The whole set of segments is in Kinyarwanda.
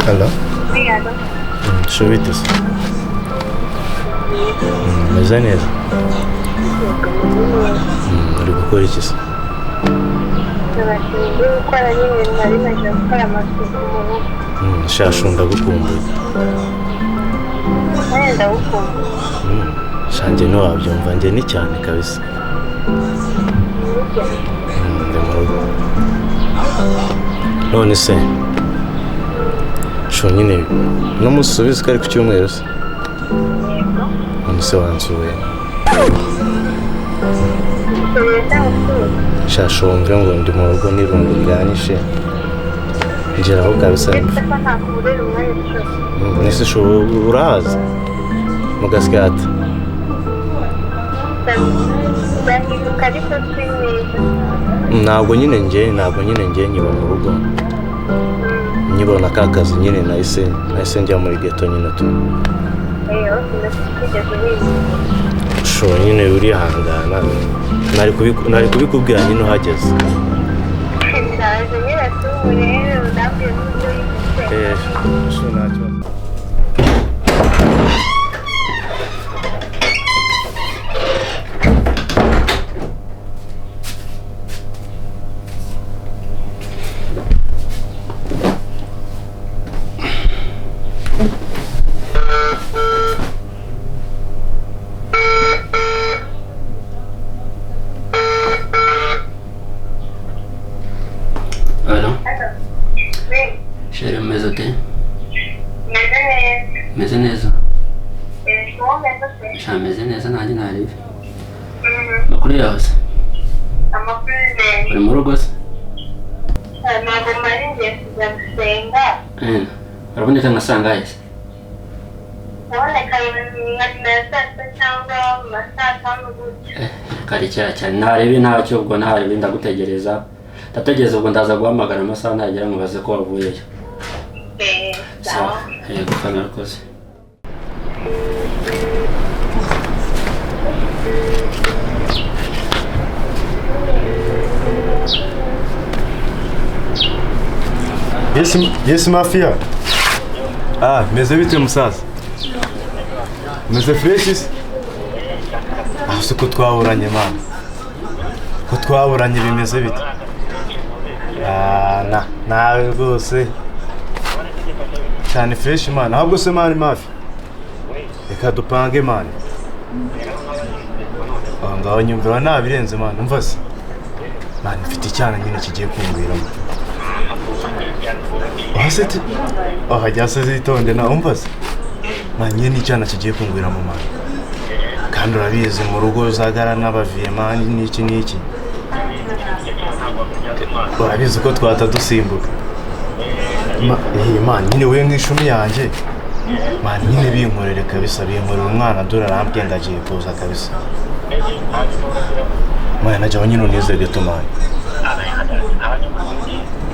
Hello? Obrigada. Subitus. Meze neza. Uri gukora iki se? Nabashije gukora nyine nari naje gukora amasuku mu rugo. Shashu ndagukumbuye. Ndagukumbuye. Shanjye ntiwabyumva njye ni cyane kabisa. Ndi mu rugo. None se sho nyine n'umusubize ko ari ku cyumweru se? None se wansuye? Shashu wumve ngo ndi mu rugo n'irungu ryanyishe. Ngeraho kabisa. Nese sho urahazi? Mu gasyata. Ntabwo nyine njye nyiba mu rugo. Nyibona ka kazi nyine nahise njya muri ghetto nyine tu. Sho nyine urihangana. Nari kubikubwira nyine uhageze. Sho ntacyo. Chérie, meze ute? Meze Meze neza. neza? Meze neza nanjye naribi. Makuru yawe se? Amakuru meza. Uri mu rugo se? Ntabwo mari ngiye kujya gusenga. Uraboneka nka sangahe se? Uraboneka nka saa sita cyangwa mu ma saa tanu gutyo. Kare cyane naribi ntacyo ubwo naribi ndagutegereza. Ndategereza ubwo ndaza guhamagara amasaha nagera mubaze ko wavuyeyo. Sawa, gufana rwose. Yes mafia. Meze bite musaza? Meze fresh? Ko twaburanye man. Ko twaburanye bimeze bite? Nawe rwose cyane fresh man. Ahubwo se man mafi. Reka dupange man. Ngaho nyumvira nabirenze man, umva se. Man mfite icyana nyine kigiye kumbwiramo. Ahasete hajyase zitonde na umva se. Man nyine icyana kigiye kumbwiramo man. Kandi urabizi mu rugo zagara n'abaviye man n'iki. Urabizi ko twatadusimbuka. Man nyine we nk'ishumi yanjye. Man nyine binkorere kabisa, binkorera umwana dore arambye ndagiye kuza kabisa. Man najya nyine unize gato man.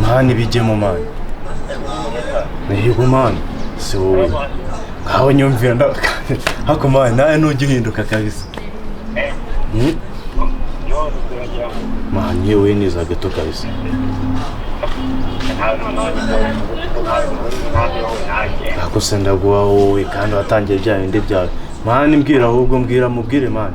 Man bijyemo man. Nihigo man. Si wowe. Ngaho nyumvira hako man nawe nugihinduka kabisa. Man yewe niza gato kabisa. Ako senda guwa wowe kandi watangiye bya bindi byawe. Man mbwira ahubwo mubwire man.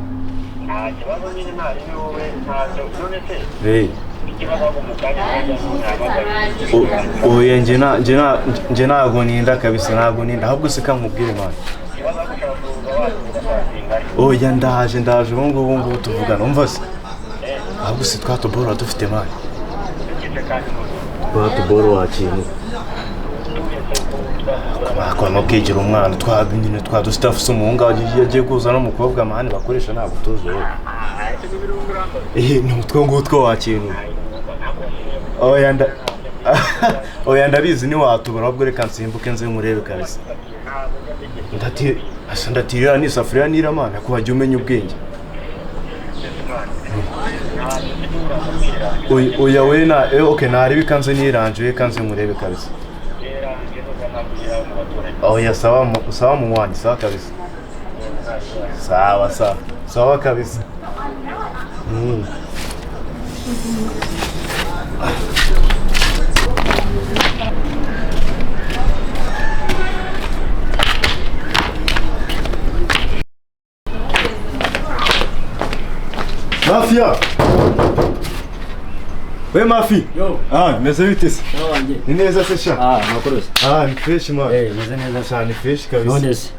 Oya nje ntago ninda kabisa, ntago ninda ahubwo se kankubwire man. Oya ndaje ubu ngubu tuvugana umva se. Ahubwo se twatubora dufite man. Twatubora wakintu. Akono kegera umwana twabinye twadustaff umuhungu yagiye kuzana umukobwa man bakoresha ntabwo tuzo. N'utwo ngutwo wakintu. Oya ndabizi ni watubura ahubwo reka nsimbuke nze murebe kabisa. Ndatirira ni safuriya niramana ko hajya umenya ubwenge. Oya we na okay nari bikanze niranje kanze murebe kabisa. Oya sawa mu wanjye sawa kabisa. Sawa kabisa. Mafia! We Mafi! Yo! Meze bite se? Wanjye. Ni neza se sha? Makuru se. Ni fresh man. Meze neza Sha ni fresh kabisa. None se.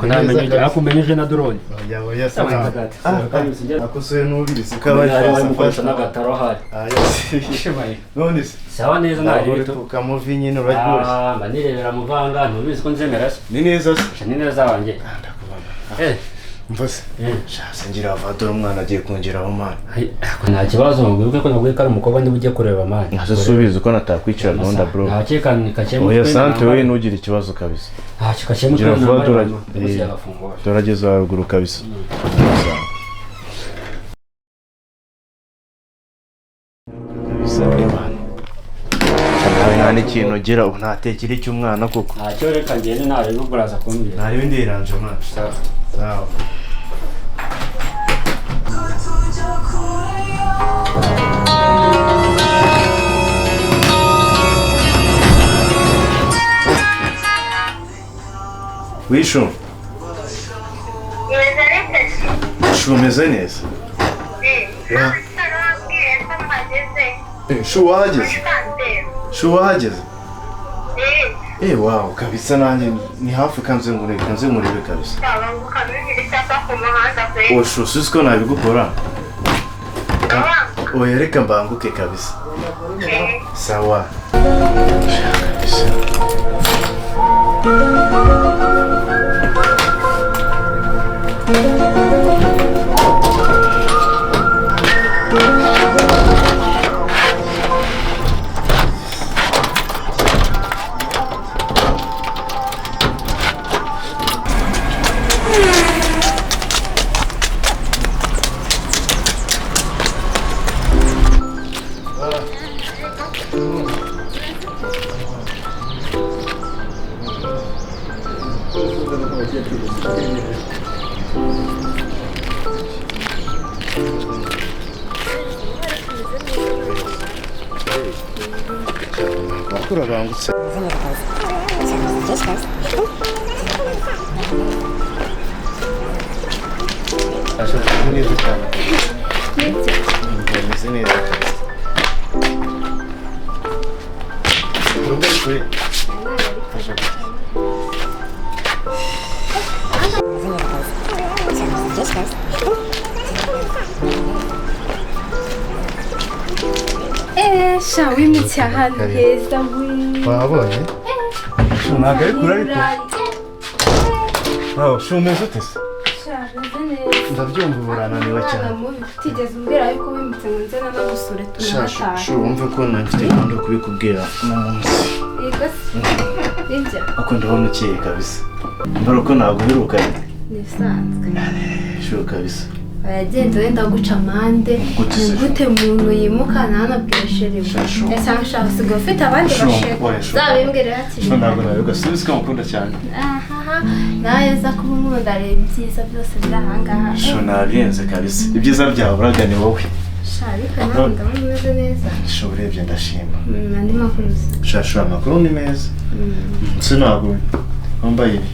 Ni neza. Akumenyeje na drone. Oya sana. Akosoye n'ubirisi kabari mukoresha n'agataro hari. Yes. None se. Sawa neza nari bito. Tukamuvi nyine uraryoshye. Manirebera muvanga ntubizi ko nzemera se. Ni neza se. Ni neza wanjye. Ndakubona. Mvase. Sha ngira avadora umwana agiye kongeraho man. Nta kibazo ngwibuke ko nabwiye ko ari umukobwa ndi bujye kureba man. Ntasubiza uko natakwicara gahunda bro. Nta kekani kacemo. Oya sante we nugira ikibazo kabisa. Nta kikacemo ko turageza haruguru kabisa. Kabisa man. Nta n'ikintu ugira ubu ntatekera icy'umwana koko. Ntacyo reka ngende narebe uburaza kumbwira. Nta bindi iranje man. Sawa. Wisho. Shu meze neza. Shu wahageze? Shu wahageze? Wow, kabisa nanjye ni hafi kanze ngurebe kabisa. Shu siko nabigukora. Oya reka mbanguke kabisa. Sawa. Kabisa. Kurabangutse. Ashaka neza cyane. Meze neza. Urebe kuri. Sha w'imitsi ahantu heza we. Wabonye? Ntabwo ari kure ariko. Shu umeze ute se? Sha meze neza. Ndabyumva uburananiwe cyane. Utigeze umbwira yuko wimitse ngo nze no gusura tunataha. Shu wumve ko nafite gahunda yo kubikubwira uno munsi. Yego se. Nibyo. Ako ndabona ukeye kabisa. Mbara uko ntabwo uheruka. Ni bisanzwe. Shu kabisa. Yagenda wenda guca amande. Gute umuntu yimuka ntanabwire sheriwe. Ese nshaka usigaye ufite abandi bashaka. Zabimbwire hakiri. Ntabwo nawe ugasubiza ko mukunda cyane. Nawe za kuba unkunda reba ibyiza byose biri ahangaha. Shu nabirenze kabisa. Ibyiza byawe uraga ni wowe. Sha ariko nawe ndabona umeze neza. Shu urebye ndashima. Andi makuru se. Shu amakuru ni meza. Ntabwo wambaye ibi.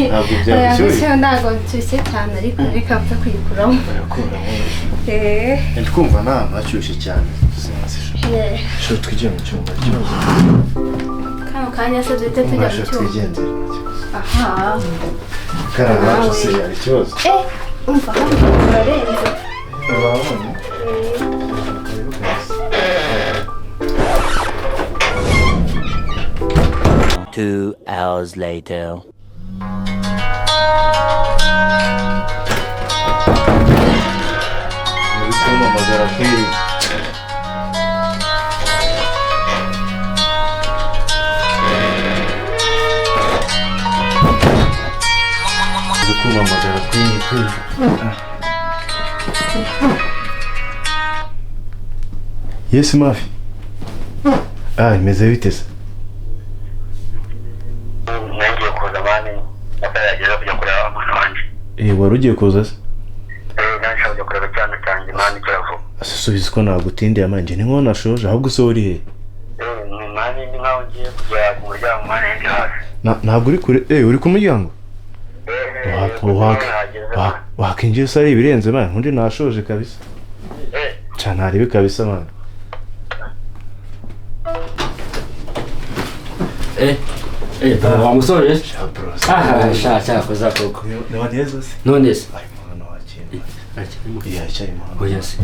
Ntabwo byarushyushye. Ntabwo nshyushye cyane ariko reka mpfa kuyikuramo. Ndi kumva nta hashyushye cyane. Shu twigiye mu cyumba cyose. Kano kanya se duhita tujya mu cyumba. Twigendere. Aha. Karabaye se yari ikibazo. Umva hano urarenze. Urabona? 2 hours later. Umpamagara kuri kumpamagara kuri Yes Mafi. Imeze bite se? Ngiye kuza mani natarageza kujya kureba amana wanje. Wari ugiye kuza se? Nashaka kujya kureba cyane cyane mani cyavuga. Asubiza ko nagutindiye amanje ni nko nashoje ahubwo se uri he? Mani ni nkaho ngiye kujya ku muryango mani ndi hasi. Ntabwo uri kure uri ku muryango? Wakinjiye se ari ibirenze mani undi nashoje kabisa. Cyane hari bikabisa man. Wa musore? Bro. Sha koza koko. Neza se. None se. Ay mwana wakina. Akiri. Ya cyari man. Oya se.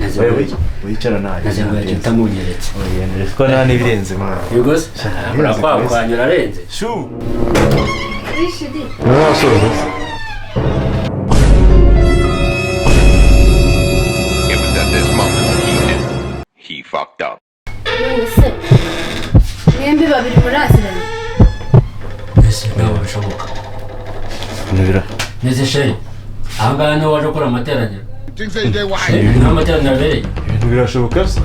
Wicara nawe. Nazemba cyita munyeretse. Oya ndetse ko nta nibirenze man. Yego se. Urakwa kwanyura renze. Shu. Wishidi. It was at this moment he knew he fucked up. Nese. Mwembi babiri muraziranye. Ese nawe bishoboka. Nibira. Neze sheri. Ahangana niwe waje gukora amateraniro. Nta materaniro abereye. Ibintu birashoboka se?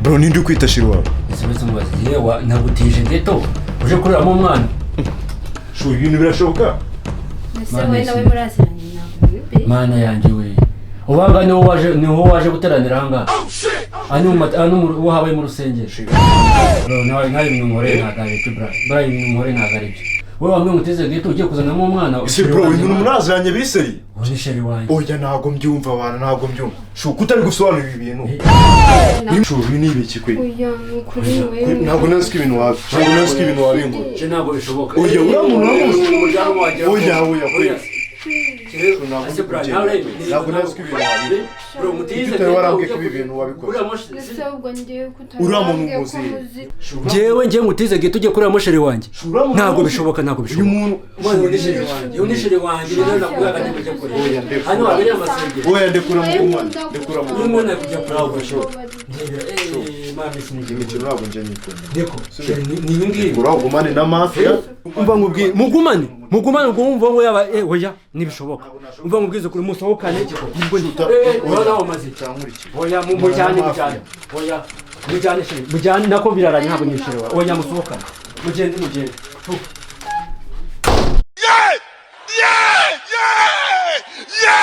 Bro ninde ukwita shiri wawe? Ese mubaze yewe nagutije geto uje kuramo umwana. Shu ibintu birashoboka? Ese wowe nawe muraziranye ntabwo. Mana yanjye we. Ubanga niho waje guteranira ahanga. Anu wahabaye mu rusengero. Bro nawe ibintu nkore ntagare bro. Bro ibintu nkore ntagare. Wowe wamwe muteze geto ugiye kuzanamo umwana. Ese bro ibintu muraziranye biseri? Ni sheri wanjye. Oya ntago mbyumva abantu ntago mbyumva. Shu kutari gusobanura ibi bintu. Shu ibi ni ibiki kwe? Oya kuri wewe. Ntabwo nzi ibintu wabi. Ntabwo nzi ibintu wabi ngo. Je ntabwo bishoboka. Oya uramuntu umuryango wanjye. Oya kwe. Ase bra nawe Ntabwo nzi ibintu wabi. Bro mutize Utari warambye ko ibi bintu wabikoze. Ese ubwo ngiye kutari. Uriya muntu umuzi. Jewe ngiye mutize geto ugiye kuramo sheri wanjye. Ntabwo bishoboka ntabwo Uyu bishoboka. muntu Ni sheri wanjye rero nakuyaga kujya kure. Hano wabereye amasengero. oya ndekura mu mwana. Ndekura mu mwana. Umwana kujya kure. Ntabwo bishoboka. Mami sinige. Imikino ntabwo nje nyikunda. Deko. Ni ibingibi. Uragumane na mafia. Umva ngubwi mugumane ubwo wumva ngo yaba oya nibishoboka. Umva ngubwize kuri musohokane ubwo ndita. Urana wamaze Cyanguriki. oya mujyane. Oya mujyane sheri. Mujyane nako biraranye ntabwo nyishirewa. Oya musohokane. Mugende. Yeah!